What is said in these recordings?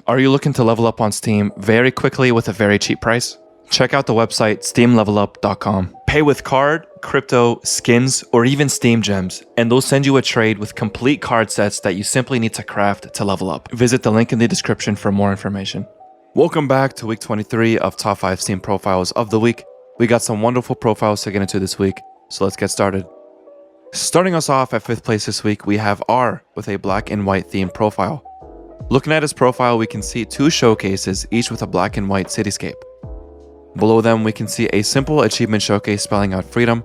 Are you looking to level up on Steam very quickly with a very cheap price? Check out the website steamlevelup.com. Pay with card, crypto, skins, or even Steam gems, and they'll send you a trade with complete card sets that you simply need to craft to level up. Visit the link in the description for more information. Welcome back to week 23 of Top 5 Steam Profiles of the Week. We got some wonderful profiles to get into this week, so let's get started. Starting us off at 5th place this week, we have R with a black and white themed profile. Looking at his profile, we can see 2 showcases, each with a black and white cityscape. Below them, we can see a simple achievement showcase spelling out freedom,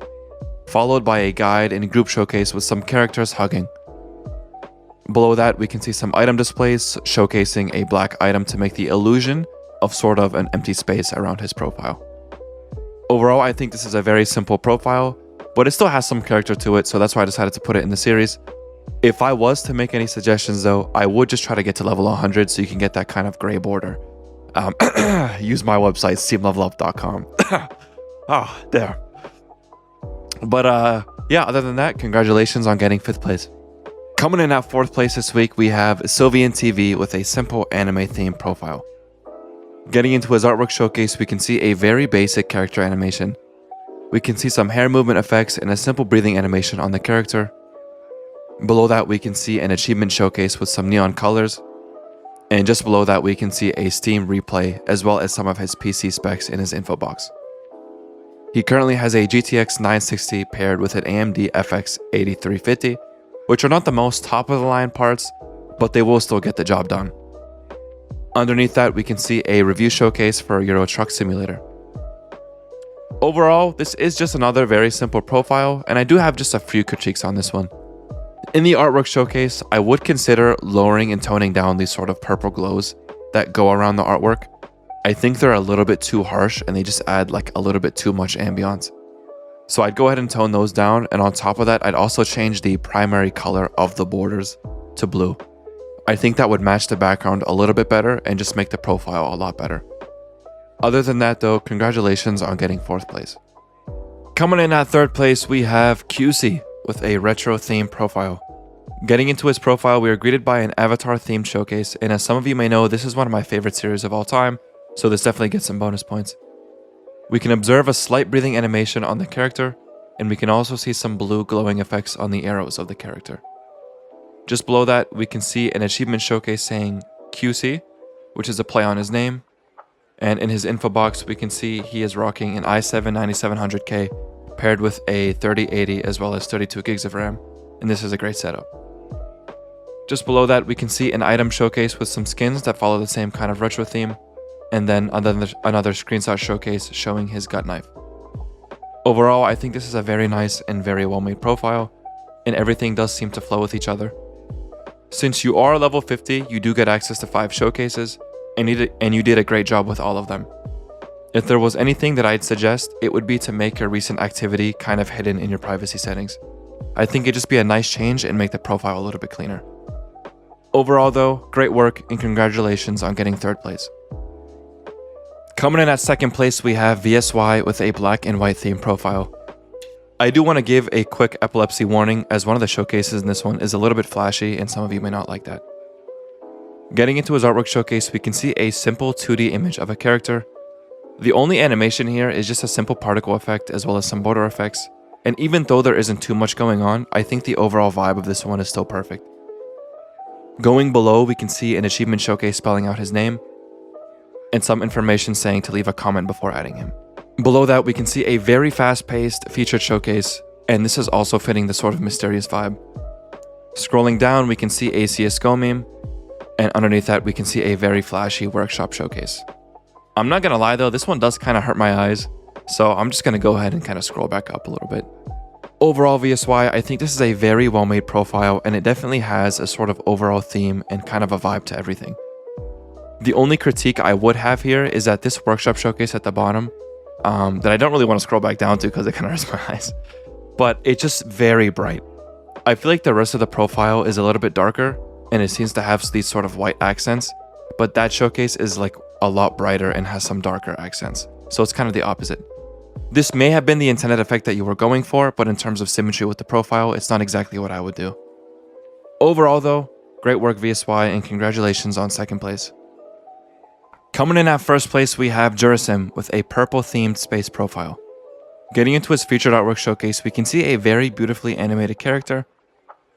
followed by a guide and group showcase with some characters hugging. Below that, we can see some item displays showcasing a black item to make the illusion of sort of an empty space around his profile. Overall, I think this is a very simple profile, but it still has some character to it, so that's why I decided to put it in the series. If I was to make any suggestions though, I would just try to get to level 100 so you can get that kind of gray border. Use my website, steamlevelup.com. There. But yeah, other than that, congratulations on getting 5th place. Coming in at 4th place this week, we have Sylvian TV with a simple anime themed profile. Getting into his artwork showcase, we can see a very basic character animation. We can see some hair movement effects and a simple breathing animation on the character. Below that, we can see an achievement showcase with some neon colors. And just below that, we can see a Steam replay as well as some of his PC specs in his info box. He currently has a GTX 960 paired with an AMD FX 8350, which are not the most top of the line parts, but they will still get the job done. Underneath that, we can see a review showcase for Euro Truck Simulator. Overall, this is just another very simple profile, and I do have just a few critiques on this one. In the artwork showcase, I would consider lowering and toning down these sort of purple glows that go around the artwork. I think they're a little bit too harsh and they just add like a little bit too much ambiance. So I'd go ahead and tone those down, and on top of that, I'd also change the primary color of the borders to blue. I think that would match the background a little bit better and just make the profile a lot better. Other than that though, congratulations on getting 4th place. Coming in at 3rd place, we have QC with a retro themed profile. Getting into his profile, we are greeted by an avatar themed showcase, and as some of you may know, this is one of my favorite series of all time, so this definitely gets some bonus points. We can observe a slight breathing animation on the character, and we can also see some blue glowing effects on the arrows of the character. Just below that, we can see an achievement showcase saying QC, which is a play on his name, and in his info box, we can see he is rocking an i7-9700K paired with a 3080 as well as 32 gigs of RAM, and this is a great setup. Just below that, we can see an item showcase with some skins that follow the same kind of retro theme, and then another screenshot showcase showing his gut knife. Overall, I think this is a very nice and very well made profile, and everything does seem to flow with each other. Since you are level 50, you do get access to 5 showcases, and you did a great job with all of them. If there was anything that I'd suggest, it would be to make your recent activity kind of hidden in your privacy settings. I think it'd just be a nice change and make the profile a little bit cleaner. Overall though, great work and congratulations on getting 3rd place. Coming in at 2nd place, we have VSY with a black and white theme profile. I do want to give a quick epilepsy warning, as one of the showcases in this one is a little bit flashy and some of you may not like that. Getting into his artwork showcase, we can see a simple 2D image of a character. The only animation here is just a simple particle effect as well as some border effects, and even though there isn't too much going on, I think the overall vibe of this one is still perfect. Going below, we can see an achievement showcase spelling out his name, and some information saying to leave a comment before adding him. Below that, we can see a very fast-paced featured showcase, and this is also fitting the sort of mysterious vibe. Scrolling down, we can see a CSGO meme, and underneath that, we can see a very flashy workshop showcase. I'm not gonna lie though, this one does kind of hurt my eyes, so I'm just gonna go ahead and kind of scroll back up a little bit. Overall, VSY, I think this is a very well made profile, and it definitely has a sort of overall theme and kind of a vibe to everything. The only critique I would have here is that this workshop showcase at the bottom, that I don't really want to scroll back down to because it kind of hurts my eyes, but it's just very bright. I feel like the rest of the profile is a little bit darker, and it seems to have these sort of white accents, but that showcase is like a lot brighter and has some darker accents, so it's kind of the opposite. This may have been the intended effect that you were going for, but in terms of symmetry with the profile, it's not exactly what I would do. Overall though, great work VSY, and congratulations on 2nd place. Coming in at first place, we have Jurasim with a purple-themed space profile. Getting into his featured artwork showcase, we can see a very beautifully animated character.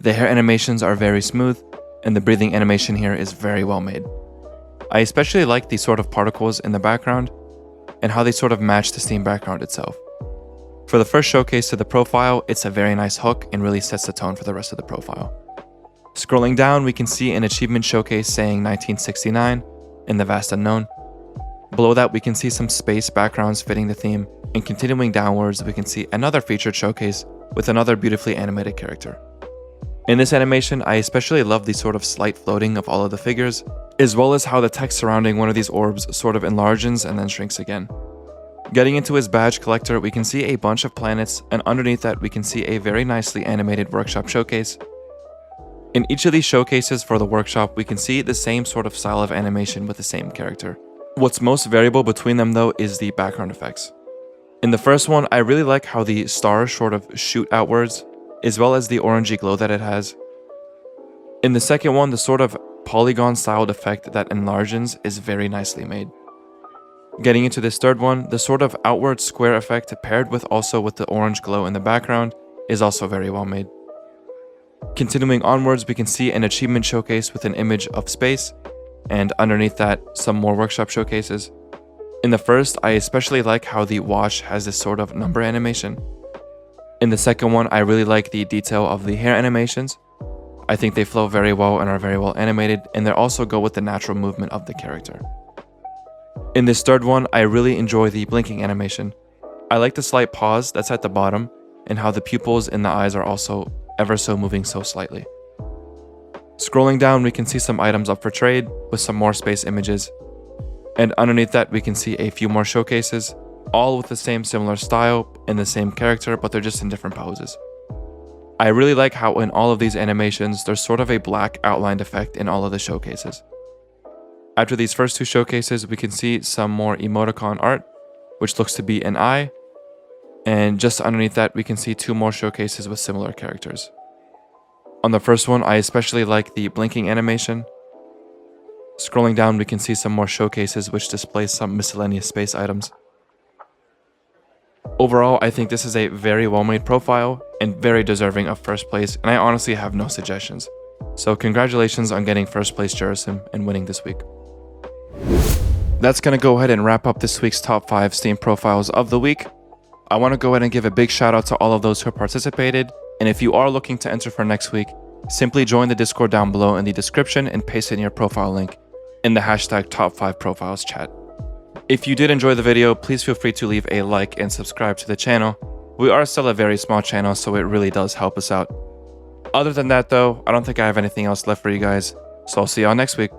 The hair animations are very smooth, and the breathing animation here is very well made. I especially like the sort of particles in the background, and how they sort of match the Steam background itself. For the first showcase to the profile, it's a very nice hook and really sets the tone for the rest of the profile. Scrolling down, we can see an achievement showcase saying 1969 in the vast unknown. Below that, we can see some space backgrounds fitting the theme, and continuing downwards, we can see another featured showcase with another beautifully animated character. In this animation, I especially love the sort of slight floating of all of the figures, as well as how the text surrounding one of these orbs sort of enlarges and then shrinks again. Getting into his badge collector, we can see a bunch of planets, and underneath that we can see a very nicely animated workshop showcase. In each of these showcases for the workshop, we can see the same sort of style of animation with the same character. What's most variable between them though is the background effects. In the first one, I really like how the stars sort of shoot outwards, as well as the orangey glow that it has. In the second one, the sort of polygon styled effect that enlarges is very nicely made. Getting into this third one, the sort of outward square effect paired with the orange glow in the background is also very well made. Continuing onwards, we can see an achievement showcase with an image of space, and underneath that, some more workshop showcases. In the first, I especially like how the watch has this sort of number animation. In the second one, I really like the detail of the hair animations. I think they flow very well and are very well animated, and they also go with the natural movement of the character. In this third one, I really enjoy the blinking animation. I like the slight pause that's at the bottom, and how the pupils in the eyes are also ever so moving so slightly. Scrolling down, we can see some items up for trade with some more space images. And underneath that, we can see a few more showcases, all with the same similar style and the same character, but they're just in different poses. I really like how in all of these animations, there's sort of a black outlined effect in all of the showcases. After these first two showcases, we can see some more emoticon art, which looks to be an eye. And just underneath that, we can see two more showcases with similar characters. On the first one, I especially like the blinking animation. Scrolling down, we can see some more showcases which display some miscellaneous space items. Overall, I think this is a very well-made profile and very deserving of first place, and I honestly have no suggestions. So congratulations on getting first place Jurasim and winning this week. That's going to go ahead and wrap up this week's top 5 Steam profiles of the week. I want to go ahead and give a big shout out to all of those who participated, and if you are looking to enter for next week, simply join the Discord down below in the description and paste in your profile link in the hashtag top 5 profiles chat. If you did enjoy the video, please feel free to leave a like and subscribe to the channel. We are still a very small channel, so it really does help us out. Other than that though, I don't think I have anything else left for you guys, so I'll see y'all next week.